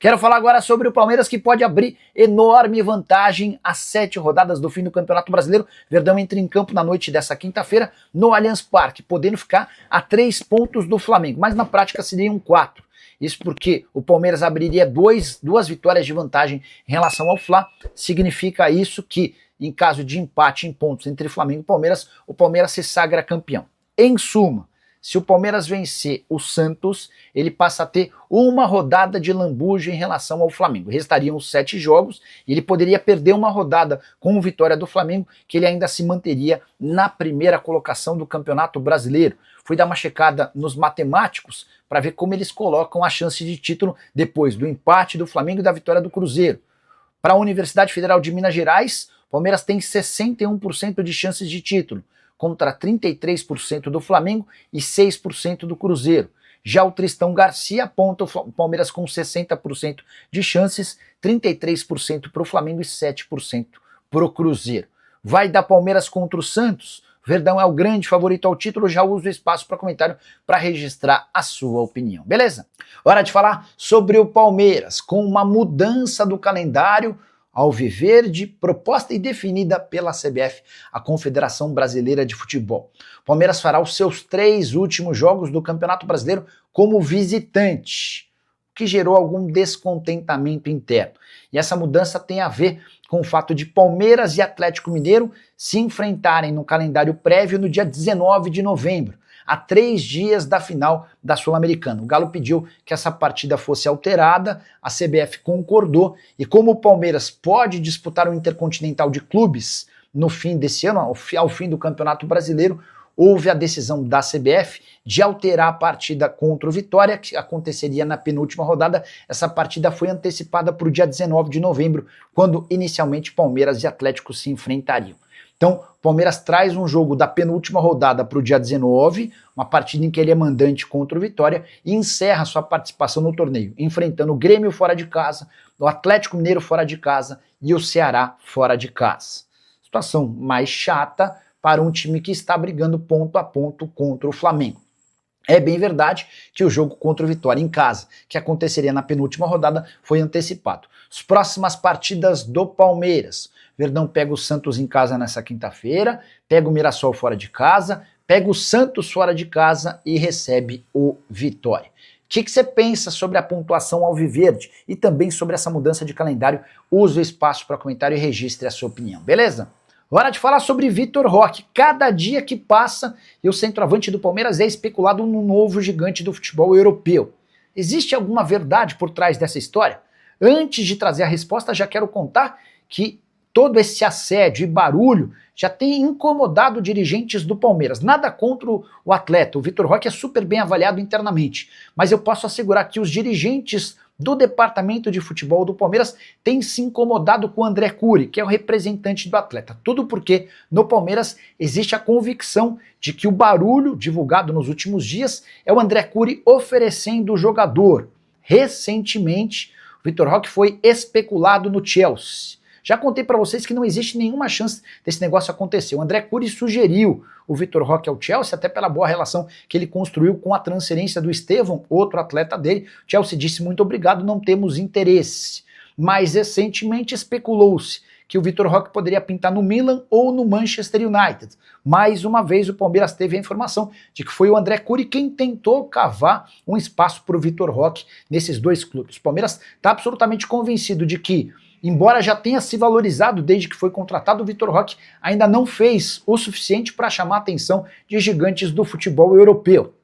Quero falar agora sobre o Palmeiras, que pode abrir enorme vantagem às 7 rodadas do fim do Campeonato Brasileiro. Verdão entra em campo na noite dessa quinta-feira no Allianz Parque, podendo ficar a 3 pontos do Flamengo, mas na prática seriam 4. Isso porque o Palmeiras abriria duas vitórias de vantagem em relação ao Fla. Significa isso que, em caso de empate em pontos entre Flamengo e Palmeiras, o Palmeiras se sagra campeão. Em suma, se o Palmeiras vencer o Santos, ele passa a ter uma rodada de lambuja em relação ao Flamengo. Restariam 7 jogos e ele poderia perder uma rodada com vitória do Flamengo, que ele ainda se manteria na primeira colocação do Campeonato Brasileiro. Fui dar uma checada nos matemáticos para ver como eles colocam a chance de título depois do empate do Flamengo e da vitória do Cruzeiro. Para a Universidade Federal de Minas Gerais, o Palmeiras tem 61% de chances de título, contra 33% do Flamengo e 6% do Cruzeiro. Já o Tristão Garcia aponta o Palmeiras com 60% de chances, 33% para o Flamengo e 7% para o Cruzeiro. Vai dar Palmeiras contra o Santos? Verdão é o grande favorito ao título, já uso o espaço para comentário para registrar a sua opinião, beleza? Hora de falar sobre o Palmeiras, com uma mudança do calendário alviverde, proposta e definida pela CBF, a Confederação Brasileira de Futebol. O Palmeiras fará os seus 3 últimos jogos do Campeonato Brasileiro como visitante, o que gerou algum descontentamento interno. E essa mudança tem a ver com o fato de Palmeiras e Atlético Mineiro se enfrentarem no calendário prévio no dia 19 de novembro, a 3 dias da final da Sul-Americana. O Galo pediu que essa partida fosse alterada, a CBF concordou, e como o Palmeiras pode disputar o Intercontinental de Clubes no fim desse ano, ao fim do Campeonato Brasileiro, houve a decisão da CBF de alterar a partida contra o Vitória, que aconteceria na penúltima rodada. Essa partida foi antecipada para o dia 19 de novembro, quando inicialmente Palmeiras e Atlético se enfrentariam. Então, o Palmeiras traz um jogo da penúltima rodada para o dia 19, uma partida em que ele é mandante contra o Vitória, e encerra sua participação no torneio, enfrentando o Grêmio fora de casa, o Atlético Mineiro fora de casa e o Ceará fora de casa. Situação mais chata para um time que está brigando ponto a ponto contra o Flamengo. É bem verdade que o jogo contra o Vitória em casa, que aconteceria na penúltima rodada, foi antecipado. As próximas partidas do Palmeiras: Verdão pega o Santos em casa nessa quinta-feira, pega o Mirassol fora de casa, pega o Santos fora de casa e recebe o Vitória. O que você pensa sobre a pontuação alviverde e também sobre essa mudança de calendário? Use o espaço para comentário e registre a sua opinião, beleza? Hora de falar sobre Vitor Roque. Cada dia que passa e o centroavante do Palmeiras é especulado no novo gigante do futebol europeu. Existe alguma verdade por trás dessa história? Antes de trazer a resposta, já quero contar que todo esse assédio e barulho já tem incomodado dirigentes do Palmeiras. Nada contra o atleta, o Vitor Roque é super bem avaliado internamente, mas eu posso assegurar que os dirigentes do departamento de futebol do Palmeiras têm se incomodado com o André Curi, que é o representante do atleta. Tudo porque no Palmeiras existe a convicção de que o barulho divulgado nos últimos dias é o André Curi oferecendo o jogador. Recentemente, o Vitor Roque foi especulado no Chelsea. Já contei para vocês que não existe nenhuma chance desse negócio acontecer. O André Curi sugeriu o Vitor Roque ao Chelsea, até pela boa relação que ele construiu com a transferência do Estevão, outro atleta dele. O Chelsea disse: muito obrigado, não temos interesse. Mais recentemente especulou-se que o Vitor Roque poderia pintar no Milan ou no Manchester United. Mais uma vez o Palmeiras teve a informação de que foi o André Curi quem tentou cavar um espaço para o Vitor Roque nesses 2 clubes. O Palmeiras está absolutamente convencido de que, embora já tenha se valorizado desde que foi contratado, o Vitor Roque ainda não fez o suficiente para chamar a atenção de gigantes do futebol europeu.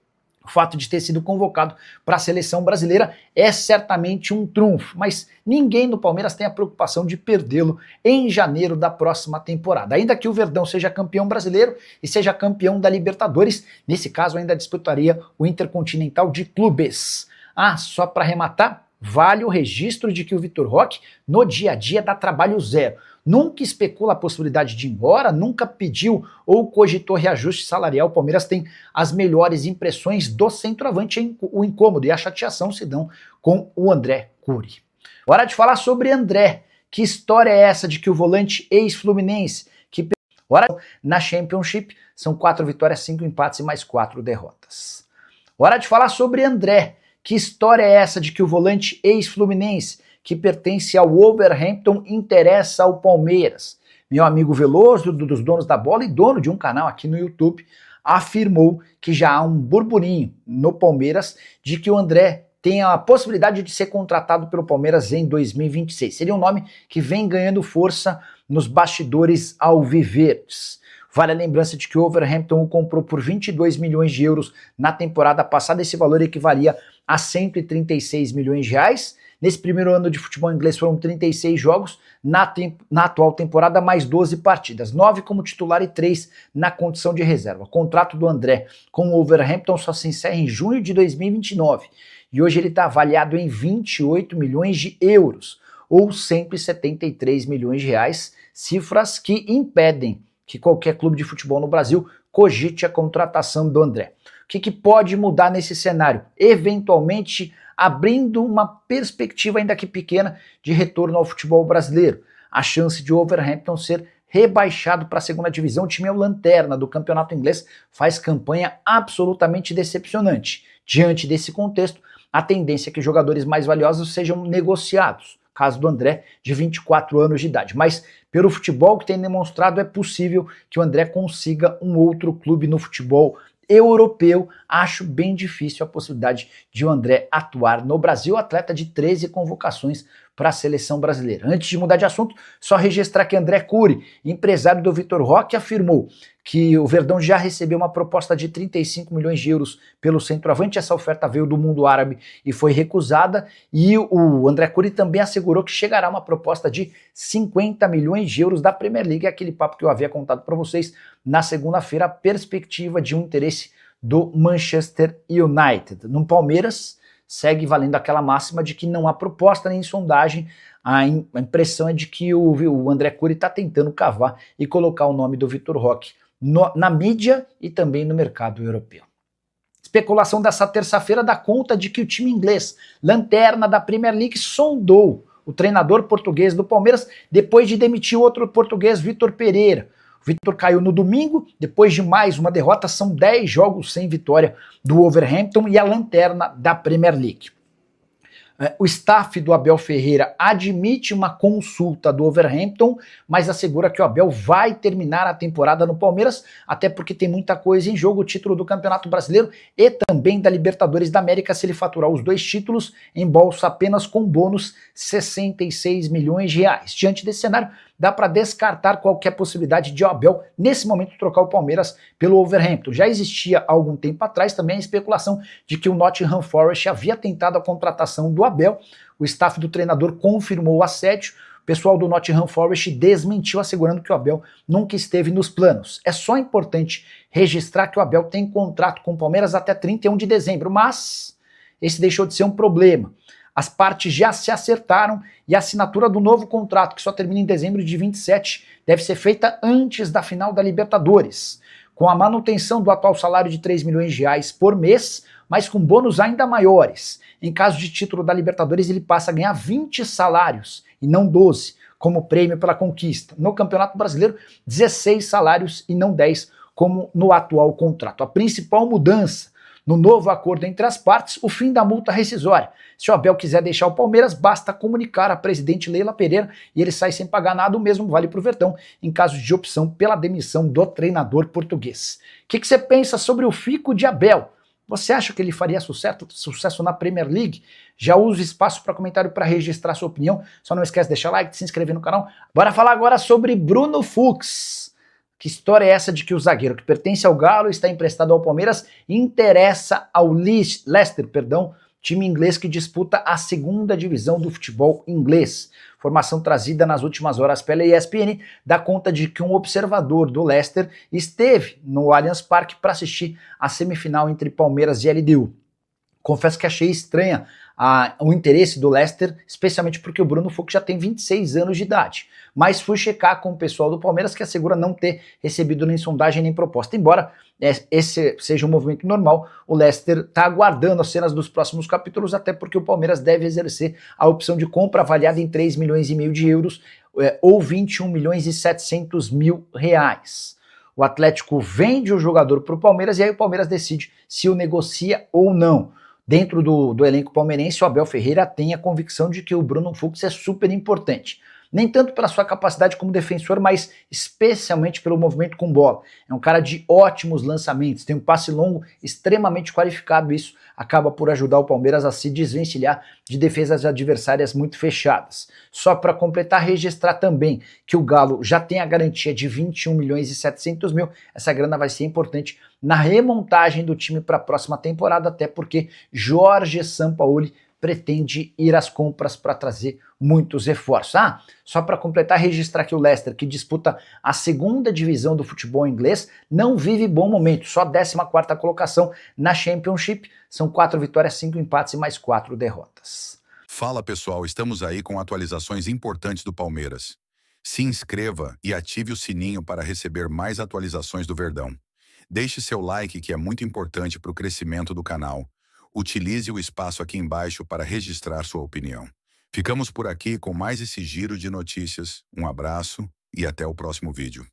O fato de ter sido convocado para a seleção brasileira é certamente um trunfo, mas ninguém no Palmeiras tem a preocupação de perdê-lo em janeiro da próxima temporada. Ainda que o Verdão seja campeão brasileiro e seja campeão da Libertadores, nesse caso ainda disputaria o Intercontinental de Clubes. Só para arrematar, vale o registro de que o Vitor Roque, no dia a dia, dá trabalho zero. Nunca especula a possibilidade de ir embora, nunca pediu ou cogitou reajuste salarial. O Palmeiras tem as melhores impressões do centroavante. O incômodo e a chateação se dão com o André Curi. Hora de falar sobre André. Que história é essa de que o volante ex-fluminense, que na Championship, são 4 vitórias, 5 empates e mais 4 derrotas. Hora de falar sobre André, Que história é essa de que o volante ex-fluminense, que pertence ao Wolverhampton, interessa ao Palmeiras? Meu amigo Veloso, dos donos da bola e dono de um canal aqui no YouTube, afirmou que já há um burburinho no Palmeiras de que o André tem a possibilidade de ser contratado pelo Palmeiras em 2026. Seria um nome que vem ganhando força nos bastidores alviverdes. Vale a lembrança de que o Wolverhampton o comprou por 22 milhões de euros na temporada passada. Esse valor equivalia a 136 milhões de reais. Nesse primeiro ano de futebol inglês foram 36 jogos, na atual temporada mais 12 partidas, 9 como titular e 3 na condição de reserva. O contrato do André com o Wolverhampton só se encerra em junho de 2029 e hoje ele está avaliado em 28 milhões de euros, ou 173 milhões de reais, cifras que impedem que qualquer clube de futebol no Brasil cogite a contratação do André. O que pode mudar nesse cenário? Eventualmente abrindo uma perspectiva ainda que pequena de retorno ao futebol brasileiro. A chance de o Wolverhampton ser rebaixado para a segunda divisão. O time é o lanterna do campeonato inglês, faz campanha absolutamente decepcionante. Diante desse contexto, a tendência é que jogadores mais valiosos sejam negociados. Caso do André, de 24 anos de idade. Mas pelo futebol que tem demonstrado, é possível que o André consiga um outro clube no futebol europeu. Acho bem difícil a possibilidade de o André atuar no Brasil, atleta de 13 convocações para a seleção brasileira. Antes de mudar de assunto, só registrar que André Cury, empresário do Vitor Roque, afirmou que o Verdão já recebeu uma proposta de 35 milhões de euros pelo centroavante. Essa oferta veio do mundo árabe e foi recusada, e o André Cury também assegurou que chegará uma proposta de 50 milhões de euros da Premier League, aquele papo que eu havia contado para vocês na segunda-feira, a perspectiva de um interesse do Manchester United. No Palmeiras, segue valendo aquela máxima de que não há proposta nem sondagem. A impressão é de que o André Cury está tentando cavar e colocar o nome do Vitor Roque na mídia e também no mercado europeu. Especulação dessa terça-feira dá conta de que o time inglês, lanterna da Premier League, sondou o treinador português do Palmeiras depois de demitir o outro português, Vitor Pereira. O Vitor caiu no domingo, depois de mais uma derrota. São 10 jogos sem vitória do Wolverhampton e a lanterna da Premier League. O staff do Abel Ferreira admite uma consulta do Wolverhampton, mas assegura que o Abel vai terminar a temporada no Palmeiras, até porque tem muita coisa em jogo, o título do Campeonato Brasileiro e também da Libertadores da América. Se ele faturar os 2 títulos, embolsa apenas com bônus 66 milhões de reais. Diante desse cenário, dá para descartar qualquer possibilidade de o Abel, nesse momento, trocar o Palmeiras pelo Wolverhampton. Já existia há algum tempo atrás também a especulação de que o Nottingham Forest havia tentado a contratação do Abel. O staff do treinador confirmou o assédio. O pessoal do Nottingham Forest desmentiu, assegurando que o Abel nunca esteve nos planos. É só importante registrar que o Abel tem contrato com o Palmeiras até 31 de dezembro, mas esse deixou de ser um problema. As partes já se acertaram e a assinatura do novo contrato, que só termina em dezembro de 27, deve ser feita antes da final da Libertadores, com a manutenção do atual salário de 3 milhões de reais por mês, mas com bônus ainda maiores. Em caso de título da Libertadores, ele passa a ganhar 20 salários e não 12, como prêmio pela conquista. No Campeonato Brasileiro, 16 salários e não 10, como no atual contrato. A principal mudança no novo acordo entre as partes, o fim da multa rescisória. Se o Abel quiser deixar o Palmeiras, basta comunicar à presidente Leila Pereira e ele sai sem pagar nada. O mesmo vale para o Verdão, em caso de opção pela demissão do treinador português. O que você pensa sobre o fico de Abel? Você acha que ele faria sucesso na Premier League? Já usa espaço para comentário para registrar sua opinião. Só não esquece de deixar like, de se inscrever no canal. Bora falar agora sobre Bruno Fux. Que história é essa de que o zagueiro que pertence ao Galo está emprestado ao Palmeiras e interessa ao Leicester, time inglês que disputa a segunda divisão do futebol inglês. Informação trazida nas últimas horas pela ESPN dá conta de que um observador do Leicester esteve no Allianz Parque para assistir a semifinal entre Palmeiras e LDU. Confesso que achei estranha o interesse do Leicester, especialmente porque o Bruno Fux já tem 26 anos de idade. Mas fui checar com o pessoal do Palmeiras, que assegura não ter recebido nem sondagem nem proposta. Embora esse seja um movimento normal, o Leicester está aguardando as cenas dos próximos capítulos, até porque o Palmeiras deve exercer a opção de compra avaliada em 3,5 milhões de euros ou 21 milhões e 700 mil reais. O Atlético vende o jogador para o Palmeiras e aí o Palmeiras decide se o negocia ou não. dentro do elenco palmeirense, o Abel Ferreira tem a convicção de que o Bruno Fux é super importante. Nem tanto pela sua capacidade como defensor, mas especialmente pelo movimento com bola. É um cara de ótimos lançamentos, tem um passe longo extremamente qualificado. Isso acaba por ajudar o Palmeiras a se desvencilhar de defesas adversárias muito fechadas. Só para completar, registrar também que o Galo já tem a garantia de 21 milhões e 700 mil. Essa grana vai ser importante na remontagem do time para a próxima temporada, até porque Jorge Sampaoli pretende ir às compras para trazer muitos reforços. Só para completar, registrar que o Leicester, que disputa a segunda divisão do futebol inglês, não vive bom momento, só 14ª colocação na Championship, são 4 vitórias, 5 empates e mais 4 derrotas. Fala pessoal, estamos aí com atualizações importantes do Palmeiras. Se inscreva e ative o sininho para receber mais atualizações do Verdão. Deixe seu like, que é muito importante para o crescimento do canal. Utilize o espaço aqui embaixo para registrar sua opinião. Ficamos por aqui com mais esse giro de notícias. Um abraço e até o próximo vídeo.